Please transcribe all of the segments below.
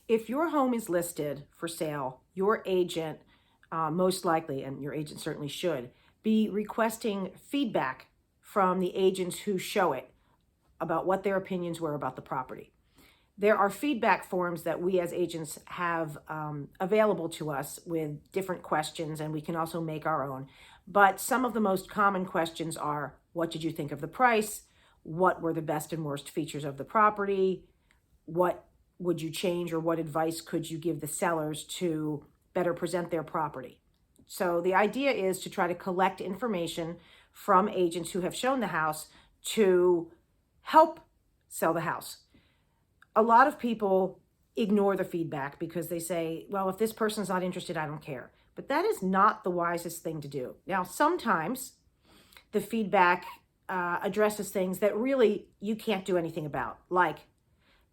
If your home is listed for sale, your agent most likely, and your agent certainly should, be requesting feedback from the agents who show it about what their opinions were about the property. There are feedback forms that we as agents have available to us with different questions, and we can also make our own. But some of the most common questions are, what did you think of the price? What were the best and worst features of the property? What would you change, or what advice could you give the sellers to better present their property? So the idea is to try to collect information from agents who have shown the house to help sell the house. A lot of people ignore the feedback because they say, well, if this person's not interested, I don't care. But that is not the wisest thing to do. Now, sometimes the feedback addresses things that really you can't do anything about. Like,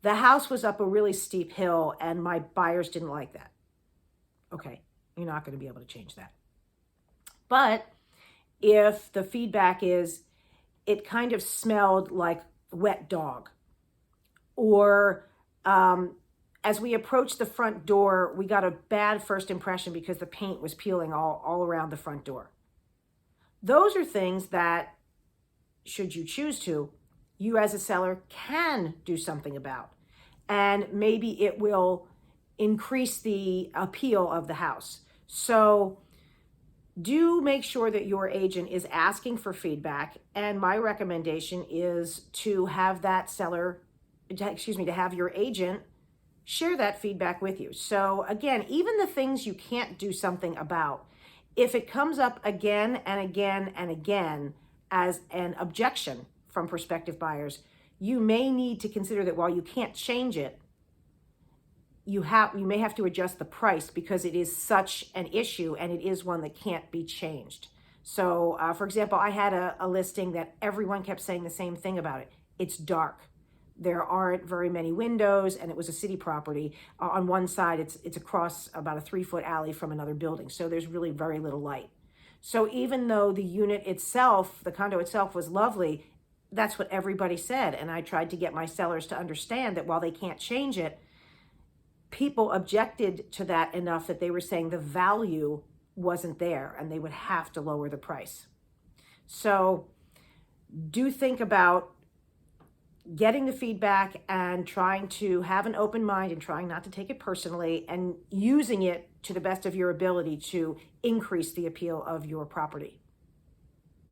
the house was up a really steep hill and my buyers didn't like that. Okay, you're not going to be able to change that. But if the feedback is, it kind of smelled like wet dog, or as we approached the front door, we got a bad first impression because the paint was peeling all around the front door. Those are things that, should you choose to, you as a seller can do something about. And maybe it will increase the appeal of the house. So do make sure that your agent is asking for feedback. And my recommendation is to have that seller, to have your agent share that feedback with you. So again, even the things you can't do something about, if it comes up again and again and again as an objection from prospective buyers, you may need to consider that while you can't change it, you may have to adjust the price because it is such an issue and it is one that can't be changed. So for example, I had a listing that everyone kept saying the same thing about it. It's dark. There aren't very many windows, and it was a city property. On one side, it's across about a 3-foot alley from another building. So there's really very little light. So even though the unit itself, the condo itself was lovely, that's what everybody said. And I tried to get my sellers to understand that while they can't change it, people objected to that enough that they were saying the value wasn't there and they would have to lower the price. So do think about getting the feedback and trying to have an open mind and trying not to take it personally and using it to the best of your ability to increase the appeal of your property.